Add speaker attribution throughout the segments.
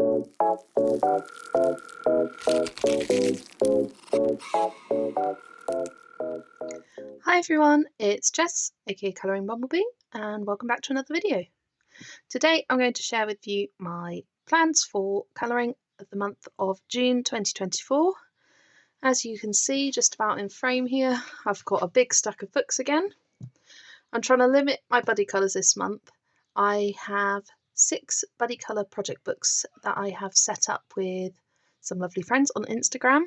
Speaker 1: Hi everyone, it's Jess, aka Colouring Bumblebee, and welcome back to another video. Today I'm going to share with you my plans for colouring of the month of June 2024. As you can see just about in frame here, I've got a big stack of books again. I'm trying to limit my buddy colours this month. I have 6 buddy colour project books that I have set up with some lovely friends on Instagram.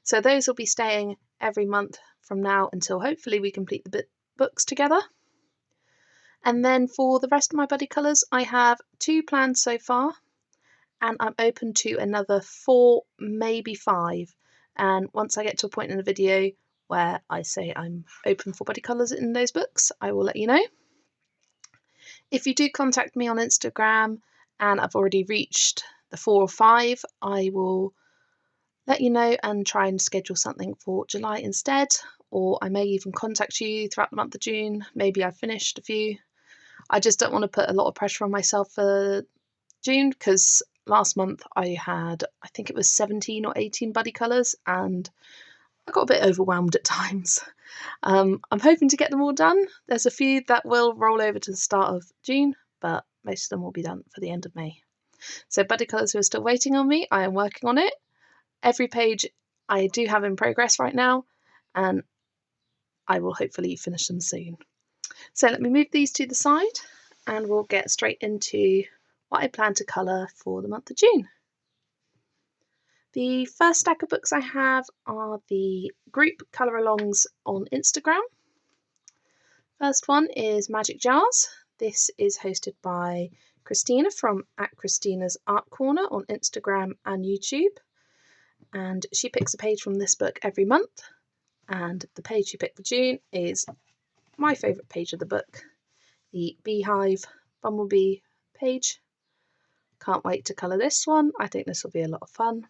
Speaker 1: So those will be staying every month from now until hopefully we complete the books together. And then for the rest of my buddy colours, I have 2 plans so far, and I'm open to another 4, maybe 5. And once I get to a point in the video where I say I'm open for buddy colours in those books, I will let you know. If you do contact me on Instagram and I've already reached the 4 or 5, I will let you know and try and schedule something for July instead, or I may even contact you throughout the month of June. Maybe I've finished a few. I just don't want to put a lot of pressure on myself for June, because last month I had, I think it was 17 or 18 buddy colours, and I got a bit overwhelmed at times. I'm hoping to get them all done. There's a few that will roll over to the start of June, but most of them will be done for the end of May. So buddy colours who are still waiting on me, I am working on it. Every page I do have in progress right now, and I will hopefully finish them soon. So let me move these to the side and we'll get straight into what I plan to colour for the month of June. The first stack of books I have are the group colour-alongs on Instagram. First one is Magic Jars. This is hosted by Christina from @Christina's Art Corner on Instagram and YouTube. And she picks a page from this book every month, and the page she picked for June is my favourite page of the book, the Beehive Bumblebee page. Can't wait to colour this one. I think this will be a lot of fun.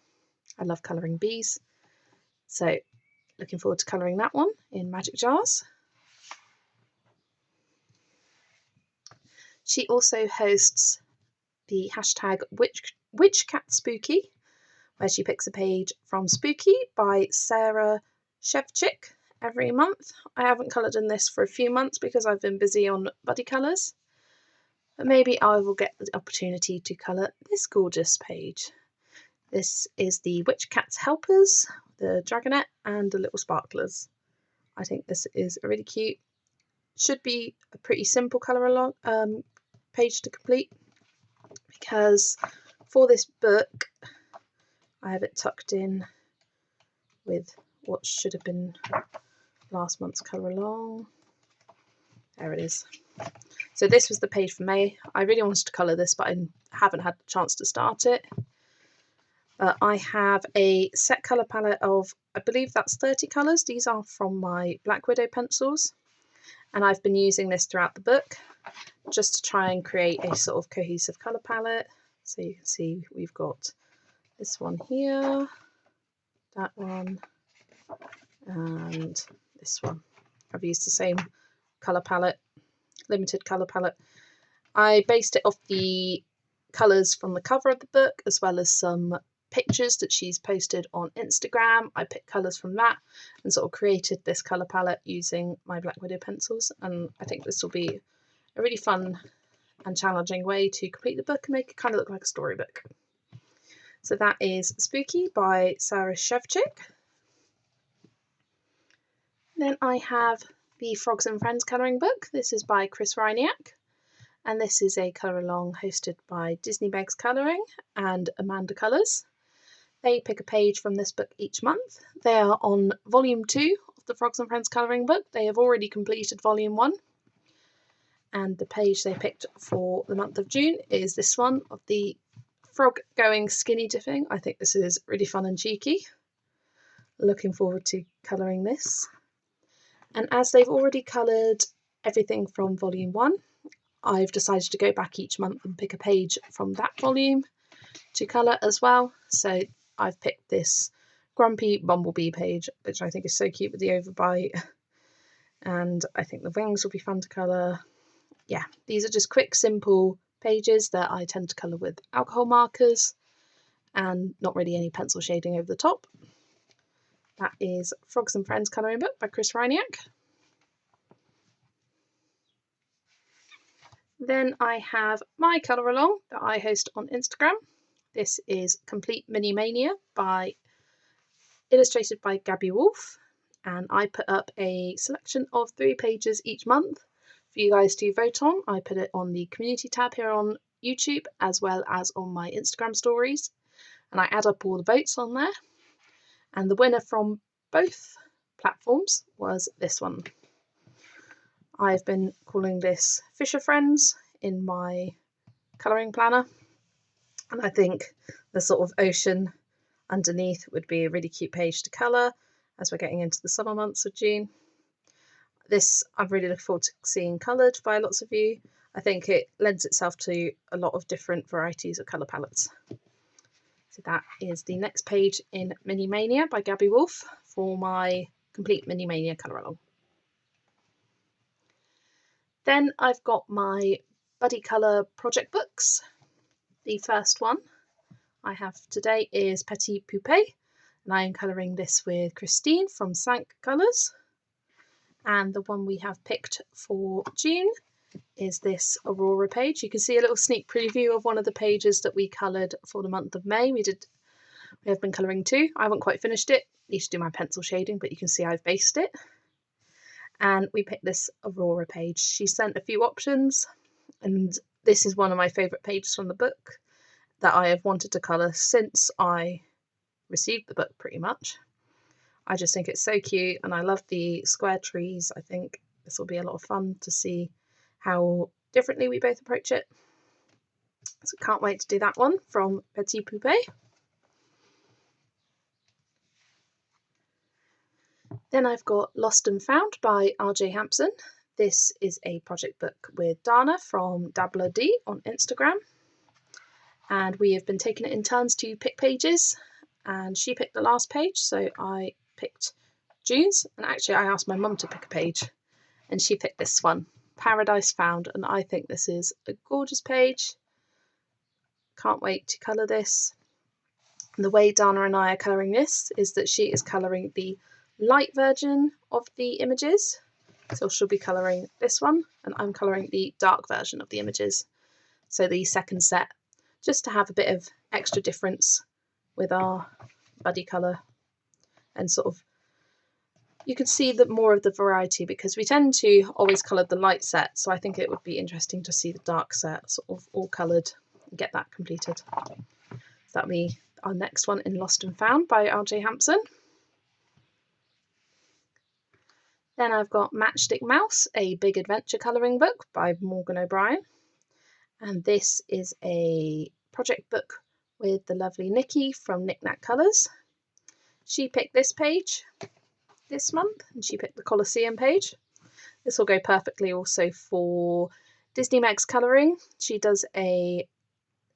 Speaker 1: I love colouring bees, so looking forward to colouring that one in Magic Jars. She also hosts the hashtag WitchCatSpooky, where she picks a page from Spooky by Sarah Shevchik every month. I haven't coloured in this for a few months because I've been busy on buddy colours, but maybe I will get the opportunity to colour this gorgeous page. This is the Witch Cat's Helpers, the Dragonette and the little sparklers. I think this is really cute. Should be a pretty simple colour along page to complete, because for this book I have it tucked in with what should have been last month's colour along. There it is. So this was the page for May. I really wanted to colour this, but I haven't had the chance to start it. I have a set colour palette of, I believe that's 30 colours. These are from my Black Widow pencils, and I've been using this throughout the book just to try and create a sort of cohesive colour palette. So you can see we've got this one here, that one, and this one. I've used the same colour palette, limited colour palette. I based it off the colours from the cover of the book, as well as some pictures that she's posted on Instagram. I picked colours from that and sort of created this colour palette using my Black Widow pencils, and I think this will be a really fun and challenging way to complete the book and make it kind of look like a storybook. So that is Spooky by Sarah Shevchik. Then I have the Frogs and Friends colouring book. This is by Chris Reiniak, and this is a colour along hosted by Disney Begs Colouring and Amanda Colours. They pick a page from this book each month. They are on volume 2 of the Frogs and Friends colouring book. They have already completed volume 1. And the page they picked for the month of June is this one of the frog going skinny dipping. I think this is really fun and cheeky. Looking forward to colouring this. And as they've already coloured everything from volume 1, I've decided to go back each month and pick a page from that volume to colour as well. So I've picked this Grumpy Bumblebee page, which I think is so cute with the overbite, and I think the wings will be fun to colour. Yeah, these are just quick, simple pages that I tend to colour with alcohol markers, and not really any pencil shading over the top. That is Frogs and Friends Colouring Book by Chris Reiniak. Then I have my colour along that I host on Instagram. This is Complete Mini Mania illustrated by Gabby Wolf, and I put up a selection of 3 pages each month for you guys to vote on. I put it on the community tab here on YouTube as well as on my Instagram stories, and I add up all the votes on there, and the winner from both platforms was this one. I've been calling this Fisher Friends in my colouring planner, and I think the sort of ocean underneath would be a really cute page to colour as we're getting into the summer months of June. This I'm really looking forward to seeing coloured by lots of you. I think it lends itself to a lot of different varieties of colour palettes. So that is the next page in Mini Mania by Gabby Wolf for my Complete Mini Mania colour along. Then I've got my Buddy Colour project books. The first one I have today is Petit Poupée, and I am colouring this with Christine from Sank Colours. And the one we have picked for June is this Aurora page. You can see a little sneak preview of one of the pages that we coloured for the month of May. We have been colouring 2. I haven't quite finished it. I need to do my pencil shading, but you can see I've based it. And we picked this Aurora page. She sent a few options, and this is one of my favourite pages from the book that I have wanted to colour since I received the book, pretty much. I just think it's so cute, and I love the square trees. I think this will be a lot of fun to see how differently we both approach it. So can't wait to do that one from Petit Poupée. Then I've got Lost and Found by RJ Hampson. This is a project book with Dana from Dabbler D on Instagram. And we have been taking it in turns to pick pages. And she picked the last page, so I picked June's. And actually I asked my mum to pick a page, and she picked this one, Paradise Found. And I think this is a gorgeous page. Can't wait to colour this. And the way Dana and I are colouring this is that she is colouring the light version of the images, so she'll be colouring this one, and I'm colouring the dark version of the images, so the second set, just to have a bit of extra difference with our buddy colour, and sort of you can see that more of the variety, because we tend to always colour the light set, so I think it would be interesting to see the dark set sort of all coloured and get that completed. So that'll be our next one in Lost and Found by RJ Hampson. Then I've got Matchstick Mouse, a big adventure colouring book by Morgan O'Brien. And this is a project book with the lovely Nikki from Knick Knack Colours. She picked this page this month, and she picked the Colosseum page. This will go perfectly also for Disney Meg's colouring. She does a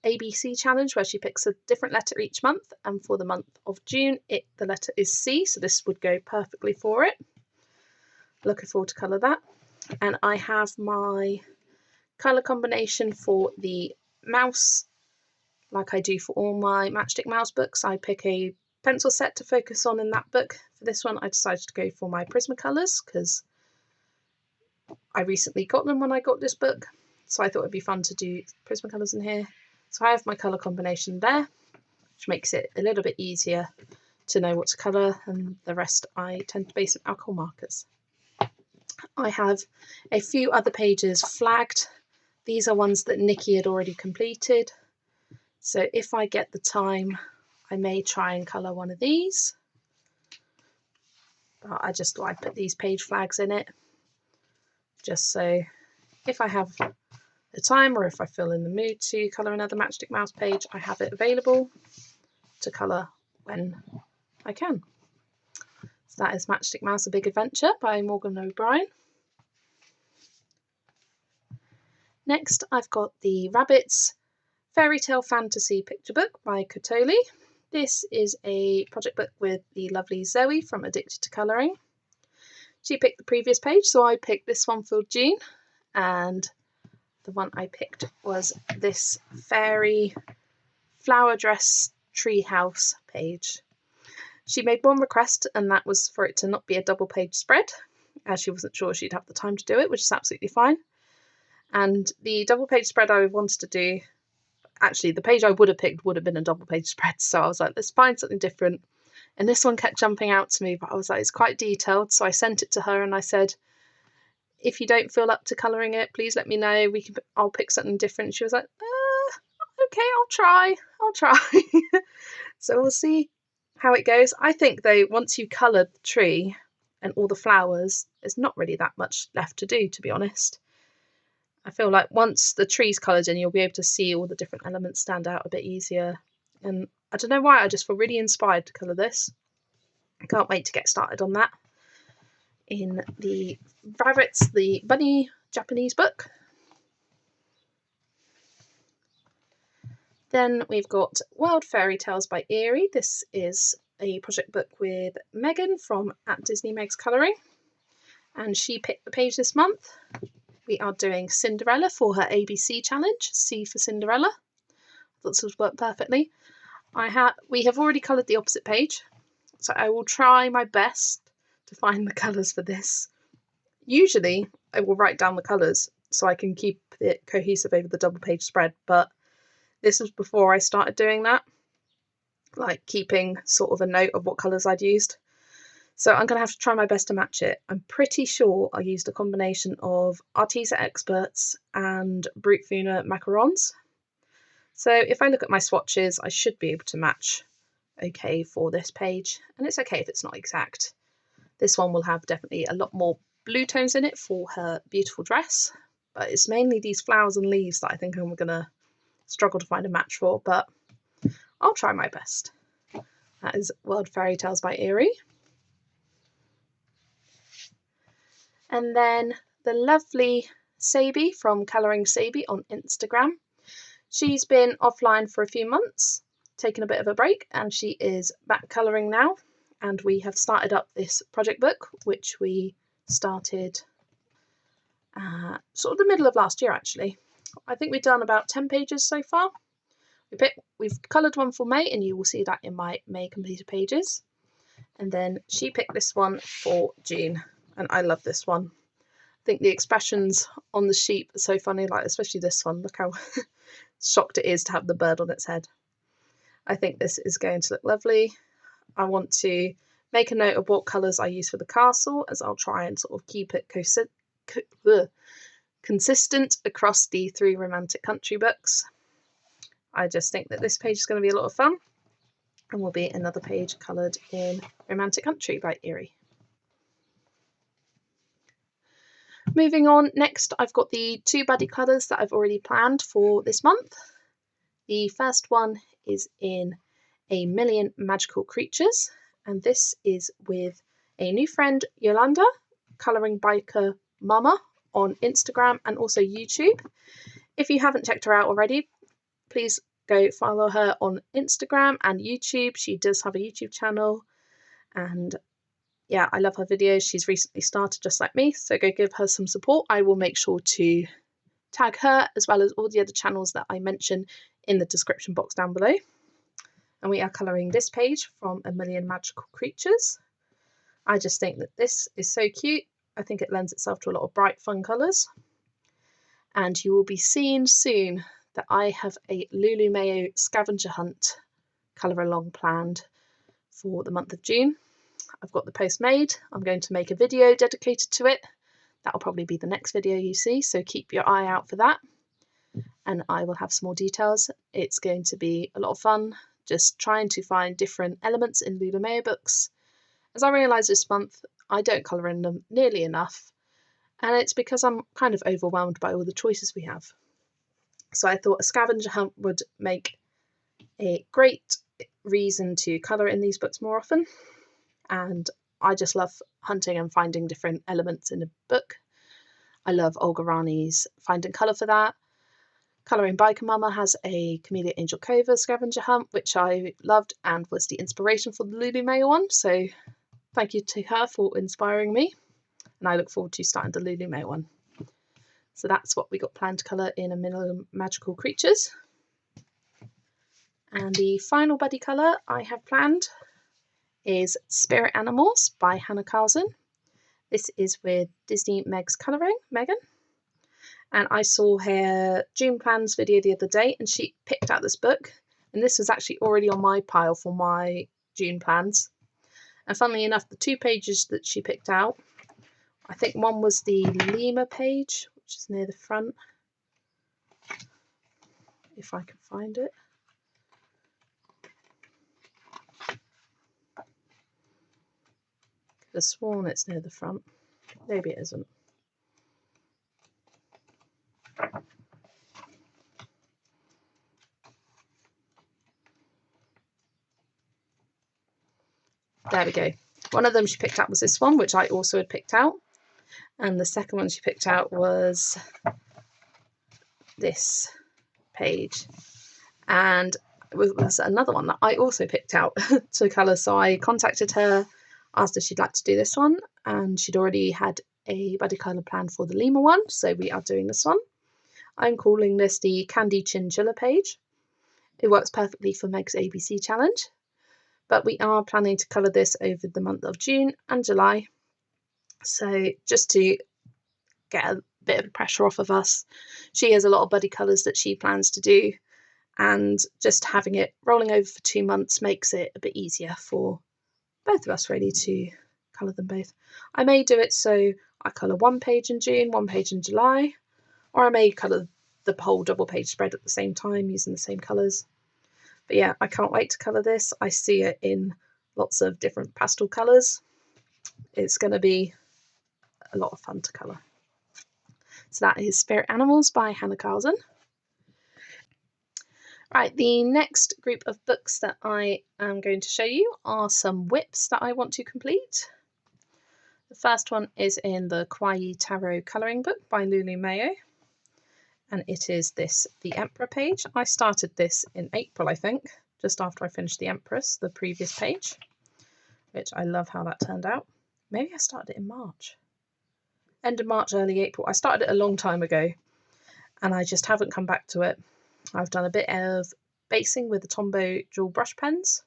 Speaker 1: ABC challenge where she picks a different letter each month, and for the month of June the letter is C, so this would go perfectly for it. Looking forward to colour that. And I have my colour combination for the mouse, like I do for all my Matchstick Mouse books. I pick a pencil set to focus on in that book. For this one I decided to go for my Prismacolors because I recently got them when I got this book, so I thought it'd be fun to do Prismacolors in here. So I have my colour combination there, which makes it a little bit easier to know what to colour, and the rest I tend to base with alcohol markers. I have a few other pages flagged. These are ones that Nikki had already completed, so if I get the time I may try and colour one of these, but I just thought I'd put these page flags in it just so if I have the time or if I feel in the mood to colour another Matchstick Mouse page, I have it available to colour when I can. So that is Matchstick Mouse, A Big Adventure by Morgan O'Brien. Next I've got the Rabbits Fairy Tale Fantasy Picture Book by Kotoli. This is a project book with the lovely Zoe from Addicted to Colouring. She picked the previous page, so I picked this one for June, and the one I picked was this fairy flower dress Treehouse page. She made one request, and that was for it to not be a double page spread, as she wasn't sure she'd have the time to do it, which is absolutely fine. And the double page spread I wanted to do, actually the page I would have picked would have been a double page spread, so I was like, let's find something different. And this one kept jumping out to me, but I was like, it's quite detailed, so I sent it to her and I said, if you don't feel up to colouring it, please let me know. I'll pick something different. She was like, okay, I'll try. So we'll see how it goes. I think though, once you colour the tree and all the flowers, there's not really that much left to do, to be honest. I feel like once the tree's coloured in, you'll be able to see all the different elements stand out a bit easier. And I don't know why, I just feel really inspired to colour this. I can't wait to get started on that. In the Rabbits, the Bunny Japanese book. Then we've got World Fairy Tales by Eerie. This is a project book with Megan from @DisneyMegs Colouring, and she picked the page this month. We are doing Cinderella for her ABC challenge, C for Cinderella. I thought this would work perfectly. We have already coloured the opposite page, so I will try my best to find the colours for this. Usually I will write down the colours so I can keep it cohesive over the double page spread, but this was before I started doing that, like keeping sort of a note of what colours I'd used. So I'm going to have to try my best to match it. I'm pretty sure I used a combination of Arteza Experts and Brut Funa macarons. So if I look at my swatches, I should be able to match okay for this page, and it's okay if it's not exact. This one will have definitely a lot more blue tones in it for her beautiful dress, but it's mainly these flowers and leaves that I think I'm going to struggle to find a match for, but I'll try my best. That is World Fairy Tales by Eerie. And then the lovely Sabi from Colouring Sabi on Instagram. She's been offline for a few months, taken a bit of a break, and she is back colouring now. And we have started up this project book, which we started sort of the middle of last year, actually. I think we've done about 10 pages so far. We've coloured one for May, and you will see that in my May completed pages. And then she picked this one for June, and I love this one. I think the expressions on the sheep are so funny, like especially this one. Look how shocked it is to have the bird on its head. I think this is going to look lovely. I want to make a note of what colours I use for the castle, as I'll try and sort of keep it consistent across the 3 Romantic Country books. I just think that this page is going to be a lot of fun, and will be another page coloured in Romantic Country by Eerie. Moving on, next I've got the 2 buddy colours that I've already planned for this month. The first one is in A Million Magical Creatures, and this is with a new friend, Yolanda, Colouring Biker Mama on Instagram and also YouTube. If you haven't checked her out already, please go follow her on Instagram and YouTube. She does have a YouTube channel, and yeah, I love her videos. She's recently started just like me, so go give her some support. I will make sure to tag her as well as all the other channels that I mention in the description box down below. And we are colouring this page from A Million Magical Creatures. I just think that this is so cute. I think it lends itself to a lot of bright, fun colours. And you will be seeing soon that I have a Lulu Mayo scavenger hunt colour along planned for the month of June. I've got the post made. I'm going to make a video dedicated to it. That'll probably be the next video you see, so keep your eye out for that. And I will have some more details. It's going to be a lot of fun, just trying to find different elements in Lulu Mayo books. As I realised this month, I don't colour in them nearly enough, and it's because I'm kind of overwhelmed by all the choices we have. So I thought a scavenger hunt would make a great reason to colour in these books more often. And I just love hunting and finding different elements in a book. I love Olga Rani's Finding Colour for that. Colouring Biker Mama has a Camellia Angel Cova scavenger hunt, which I loved and was the inspiration for the Lulu Mayo one. So thank you to her for inspiring me. And I look forward to starting the Lulu Mayo one. So that's what we got planned to colour in A Million Magical Creatures. And the final buddy colour I have planned is Spirit Animals by Hannah Carlson. This is with Disney Meg's Colouring, Megan. And I saw her June plans video the other day and she picked out this book. And this was actually already on my pile for my June plans. And funnily enough, the 2 pages that she picked out, I think one was the Lima page, which is near the front, if I can find it. Could have sworn it's near the front. Maybe it isn't. There we go. One of them she picked out was this one, which I also had picked out. And the second one she picked out was this page. And it was another one that I also picked out to colour. So I contacted her, asked if she'd like to do this one. And she'd already had a buddy colour plan for the Lima one. So we are doing this one. I'm calling this the Candy Chinchilla page. It works perfectly for Meg's ABC challenge. But we are planning to colour this over the month of June and July. So just to get a bit of pressure off of us, she has a lot of buddy colours that she plans to do, and just having it rolling over for 2 months makes it a bit easier for both of us really to colour them both. I may do it so I colour 1 page in June, 1 page in July, or I may colour the whole double page spread at the same time using the same colours. But yeah, I can't wait to colour this. I see it in lots of different pastel colours. It's going to be a lot of fun to colour. So that is Spirit Animals by Hannah Carlson. Right, the next group of books that I am going to show you are some whips that I want to complete. The first one is in the Kawaii Tarot colouring book by Lulu Mayo. And it is this, the Emperor page. I started this in April, I think, just after I finished the Empress, the previous page, which I love how that turned out. Maybe I started it in March. End of March, early April. I started it a long time ago, and I just haven't come back to it. I've done a bit of basing with the Tombow dual brush pens.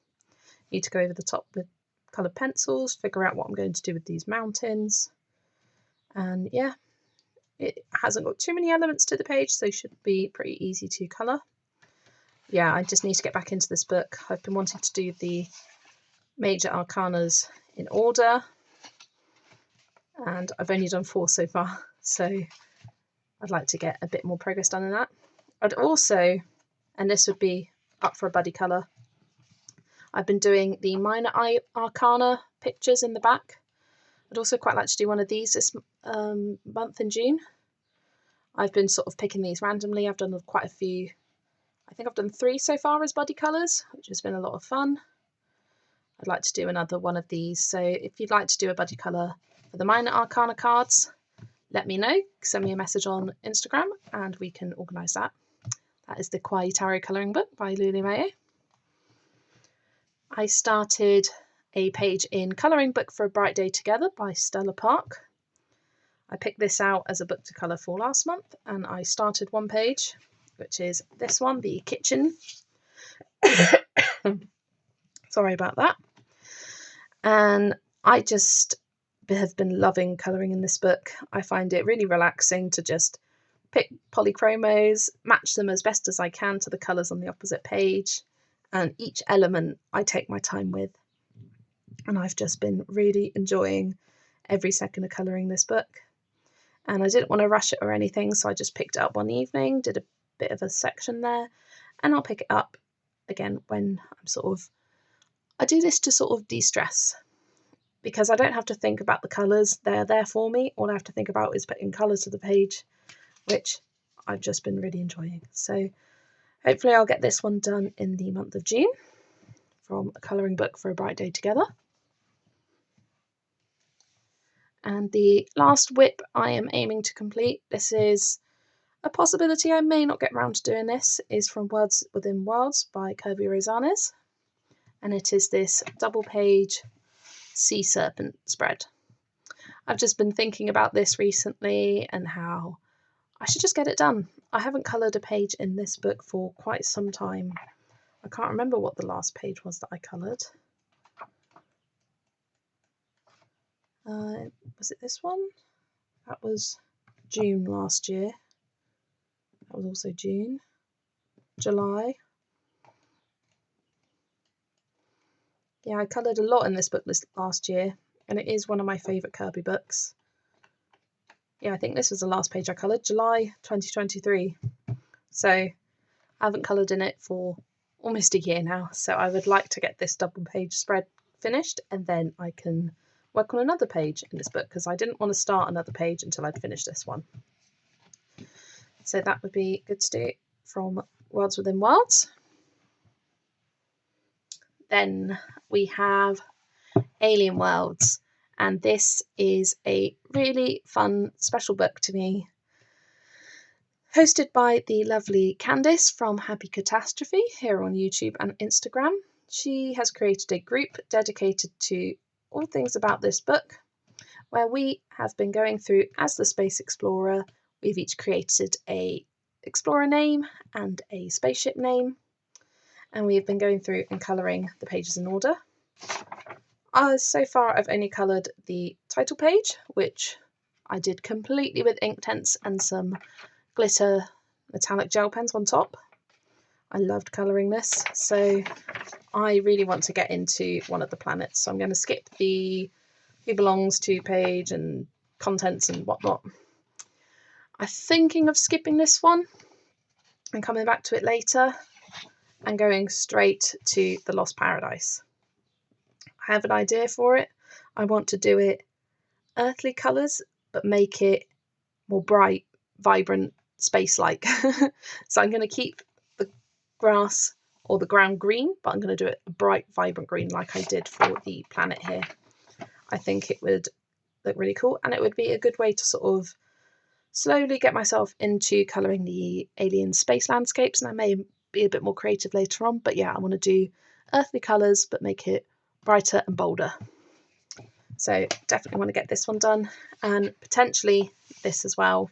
Speaker 1: Need to go over the top with coloured pencils, figure out what I'm going to do with these mountains. And yeah, it hasn't got too many elements to the page, so should be pretty easy to colour. Yeah, I just need to get back into this book. I've been wanting to do the major arcanas in order, and I've only done 4 so far, so I'd like to get a bit more progress done in that. I'd also, and this would be up for a buddy colour, I've been doing the minor arcana pictures in the back. I'd also quite like to do one of these this month in June. I've been sort of picking these randomly. I've done quite a few. I think I've done 3 so far as buddy colours, which has been a lot of fun. I'd like to do another one of these. So if you'd like to do a buddy colour for the minor arcana cards, let me know. Send me a message on Instagram and we can organise that. That is the Kawaii Tarot colouring book by Lulu Mayo. I started a page in Colouring Book for a Bright Day Together by Stella Park. I picked this out as a book to colour for last month, and I started 1 page, which is this one, the kitchen. Sorry about that. And I just have been loving colouring in this book. I find it really relaxing to just pick polychromos, match them as best as I can to the colours on the opposite page, and each element I take my time with. And I've just been really enjoying every second of colouring this book. And I didn't want to rush it or anything, so I just picked it up one evening, did a bit of a section there, and I'll pick it up again when I'm I do this to sort of de-stress, because I don't have to think about the colours, they're there for me. All I have to think about is putting colours to the page, which I've just been really enjoying. So hopefully I'll get this one done in the month of June from A Colouring Book for a Bright Day Together. And the last whip I am aiming to complete, this is a possibility I may not get round to doing this, is from Words Within Worlds by Kirby Rosanes. And it is this double page sea serpent spread. I've just been thinking about this recently and how I should just get it done. I haven't coloured a page in this book for quite some time. I can't remember what the last page was that I coloured. Was it this one? That was June last year. That was also June. July. Yeah, I coloured a lot in this book last year, and it is one of my favourite Kirby books. Yeah, I think this was the last page I coloured, July 2023. So I haven't coloured in it for almost a year now, so I would like to get this double page spread finished, and then I can work on another page in this book, because I didn't want to start another page until I'd finished this one. So that would be good to do from Worlds Within Worlds. Then we have Alien Worlds, and this is a really fun special book to me, hosted by the lovely Candice from Happy Catastrophe here on YouTube and Instagram. She has created a group dedicated to all things about this book, where we have been going through as the Space Explorer. We've each created a explorer name and a spaceship name, and we've been going through and colouring the pages in order. So far I've only coloured the title page, which I did completely with Inktense and some glitter metallic gel pens on top. I loved colouring this, so I really want to get into one of the planets, so I'm going to skip the Who Belongs To page and contents and whatnot. I'm thinking of skipping this one and coming back to it later and going straight to the Lost Paradise. I have an idea for it. I want to do it earthly colours, but make it more bright, vibrant, space-like. So I'm going to keep the grass or the ground green, but I'm going to do it a bright, vibrant green like I did for the planet here. I think it would look really cool, and it would be a good way to sort of slowly get myself into colouring the alien space landscapes, and I may be a bit more creative later on, but yeah, I want to do earthly colours but make it brighter and bolder. So definitely want to get this one done, and potentially this as well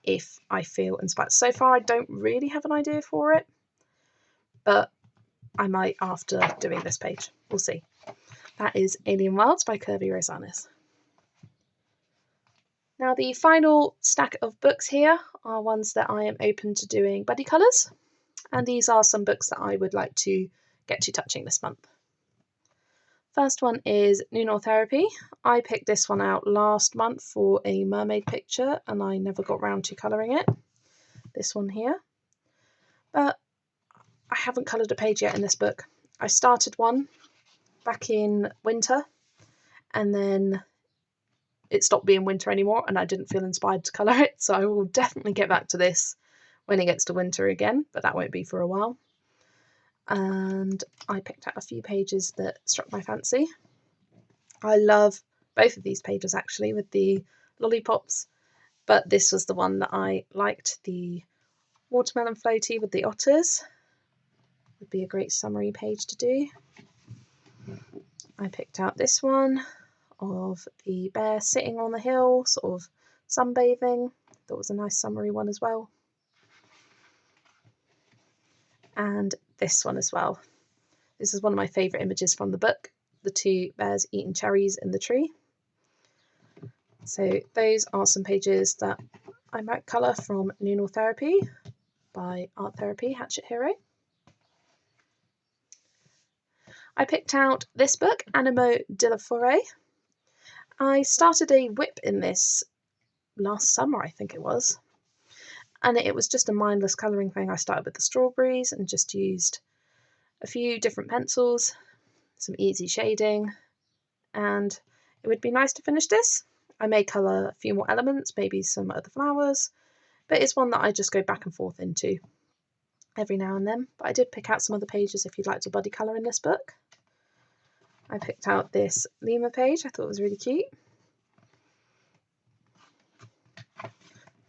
Speaker 1: if I feel inspired. So far I don't really have an idea for it, but I might after doing this page. We'll see. That is Alien Worlds by Kirby Rosanes. Now the final stack of books here are ones that I am open to doing buddy colours, and these are some books that I would like to get to touching this month. First one is Noonortherapy. I picked this one out last month for a mermaid picture and I never got round to colouring it. This one here. But I haven't coloured a page yet in this book. I started one back in winter and then it stopped being winter anymore and I didn't feel inspired to colour it, so I will definitely get back to this when it gets to winter again, but that won't be for a while. And I picked out a few pages that struck my fancy. I love both of these pages actually with the lollipops, but this was the one that I liked, the watermelon floaty with the otters. Would be a great summary page to do. I picked out this one of the bear sitting on the hill, sort of sunbathing. That was a nice summary one as well. And this one as well. This is one of my favourite images from the book, the two bears eating cherries in the tree. So those are some pages that I might colour from Noonortherapy by Art Therapy Hatchet Hero. I picked out this book, Animo de la Forêt. I started a whip in this last summer, I think it was, and it was just a mindless colouring thing. I started with the strawberries and just used a few different pencils, some easy shading, and it would be nice to finish this. I may colour a few more elements, maybe some other flowers, but it's one that I just go back and forth into every now and then. But I did pick out some other pages if you'd like to buddy colour in this book. I picked out this Lima page, I thought it was really cute.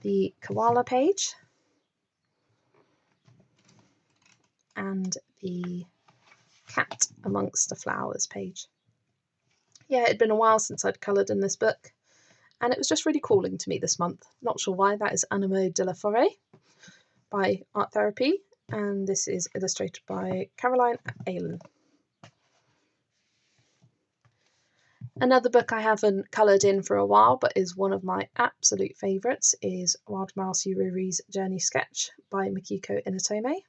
Speaker 1: The koala page. And the cat amongst the flowers page. Yeah, it had been a while since I'd coloured in this book, and it was just really calling to me this month. Not sure why. That is Animo de la Forêt by Art Therapy, and this is illustrated by Caroline Aylan. Another book I haven't coloured in for a while but is one of my absolute favourites is Wild Mouse Ururi's Journey Sketch by Mikiko Inotome.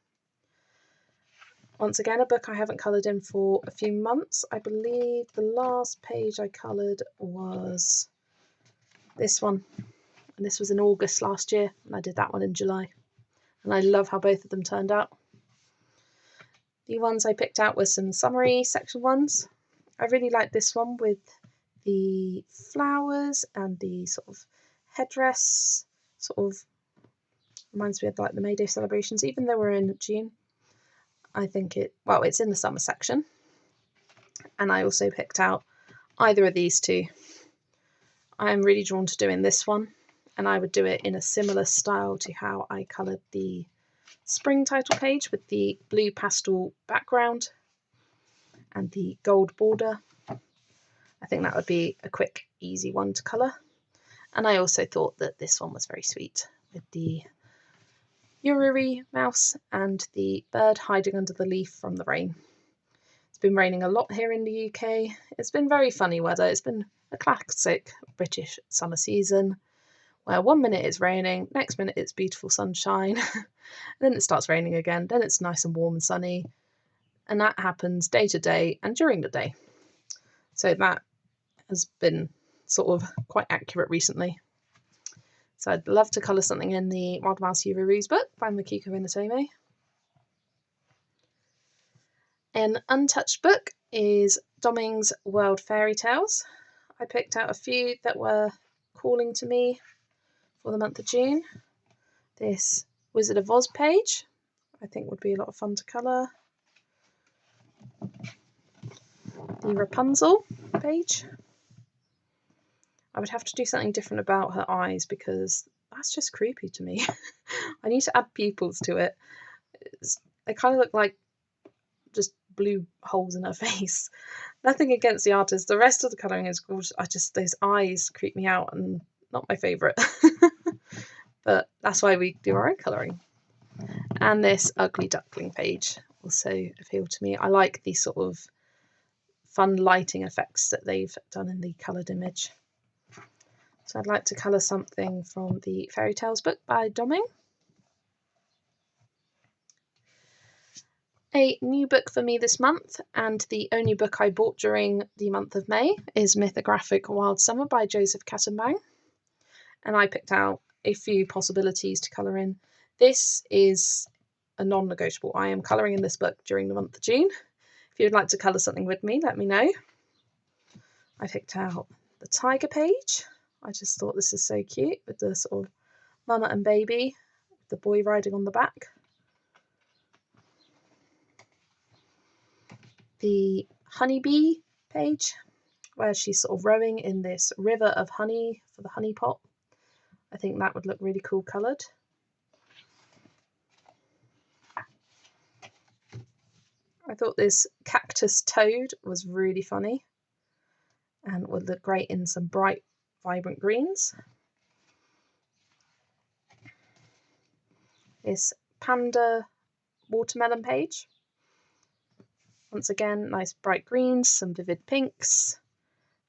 Speaker 1: Once again, a book I haven't coloured in for a few months. I believe the last page I coloured was this one, and this was in August last year, and I did that one in July. And I love how both of them turned out. The ones I picked out were some summary section ones. I really like this one with the flowers and the sort of headdress, sort of reminds me of like the May Day celebrations, even though we're in June. I think it's in the summer section. And I also picked out either of these two. I am really drawn to doing this one, and I would do it in a similar style to how I coloured the spring title page with the blue pastel background and the gold border. I think that would be a quick, easy one to colour. And I also thought that this one was very sweet with the Ururi mouse and the bird hiding under the leaf from the rain. It's been raining a lot here in the UK. It's been very funny weather. It's been a classic British summer season where one minute it's raining, next minute it's beautiful sunshine, and then it starts raining again, then it's nice and warm and sunny, and that happens day to day and during the day. So that has been sort of quite accurate recently. So I'd love to colour something in the Wild Mouse Ururi's book by Mikiko Inotome. An untouched book is Domming's World Fairy Tales. I picked out a few that were calling to me for the month of June. This Wizard of Oz page I think would be a lot of fun to colour. The Rapunzel page. I would have to do something different about her eyes because that's just creepy to me. I need to add pupils to it. They kind of look like just blue holes in her face. Nothing against the artist. The rest of the colouring is gorgeous. Those eyes creep me out and not my favourite. But that's why we do our own colouring. And this Ugly Duckling page also appealed to me. I like the sort of fun lighting effects that they've done in the coloured image. So I'd like to colour something from the Fairy Tales book by Domming. A new book for me this month, and the only book I bought during the month of May, is Mythographic Wild Summer by Joseph Kattenbang. And I picked out a few possibilities to colour in. This is a non-negotiable. I am colouring in this book during the month of June. If you would like to colour something with me, let me know. I picked out the tiger page. I just thought this is so cute with the sort of mama and baby, the boy riding on the back. The honeybee page, where she's sort of rowing in this river of honey for the honey pot. I think that would look really cool coloured. I thought this cactus toad was really funny and would look great in some bright, vibrant greens. This panda watermelon page. Once again, nice bright greens, some vivid pinks,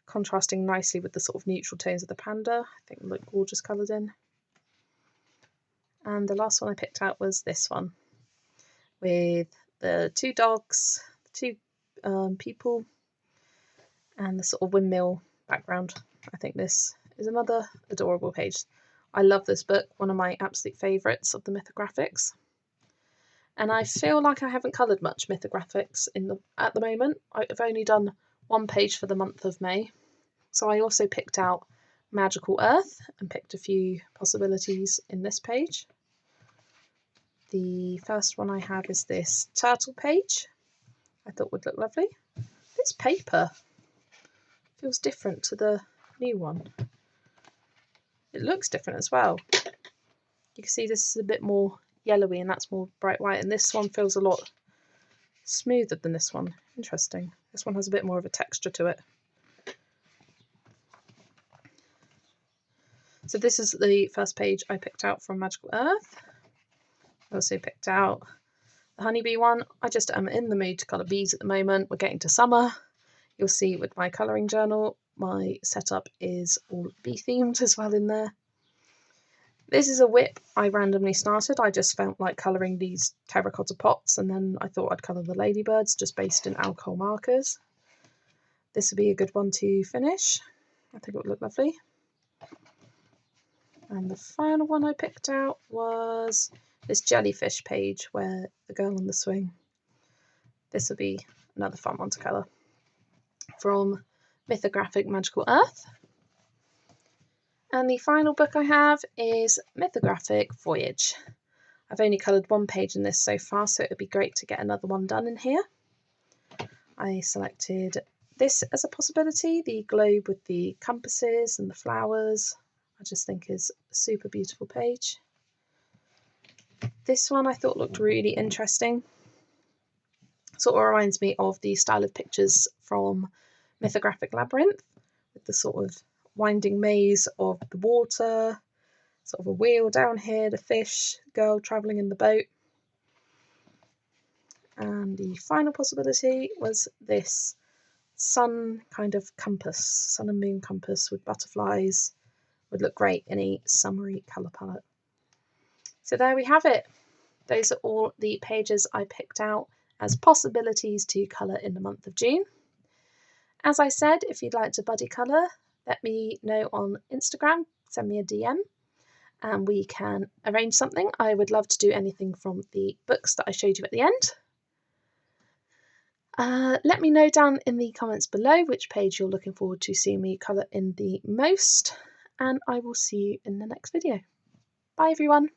Speaker 1: contrasting nicely with the sort of neutral tones of the panda. I think look gorgeous coloured in. And the last one I picked out was this one with the two dogs, the two people, and the sort of windmill background. I think this is another adorable page. I love this book, one of my absolute favourites of the mythographics. And I feel like I haven't coloured much mythographics at the moment. I've only done one page for the month of May. So I also picked out Magical Earth and picked a few possibilities in this page. The first one I have is this turtle page. I thought would look lovely. This paper feels different to the new one. It looks different as well. You can see this is a bit more yellowy and that's more bright white, and this one feels a lot smoother than this one. Interesting. This one has a bit more of a texture to it. So this is the first page I picked out from Magical Earth. I also picked out The honeybee one, I just am in the mood to colour bees at the moment. We're getting to summer. You'll see with my colouring journal, my setup is all bee themed as well in there. This is a whip I randomly started. I just felt like colouring these terracotta pots, and then I thought I'd colour the ladybirds just based in alcohol markers. This would be a good one to finish. I think it would look lovely. And the final one I picked out was this jellyfish page where the girl on the swing. This will be another fun one to colour. From Mythographic Magical Earth. And the final book I have is Mythographic Voyage. I've only coloured one page in this so far, so it would be great to get another one done in here. I selected this as a possibility, the globe with the compasses and the flowers. I just think is a super beautiful page. This one I thought looked really interesting. Sort of reminds me of the style of pictures from Mythographic Labyrinth, with the sort of winding maze of the water, sort of a wheel down here, the fish, girl travelling in the boat. And the final possibility was this sun kind of compass, sun and moon compass with butterflies. Would look great in a summery colour palette. So there we have it. Those are all the pages I picked out as possibilities to colour in the month of June. As I said, if you'd like to buddy colour, let me know on Instagram, send me a DM, and we can arrange something. I would love to do anything from the books that I showed you at the end. Let me know down in the comments below which page you're looking forward to seeing me colour in the most, and I will see you in the next video. Bye everyone!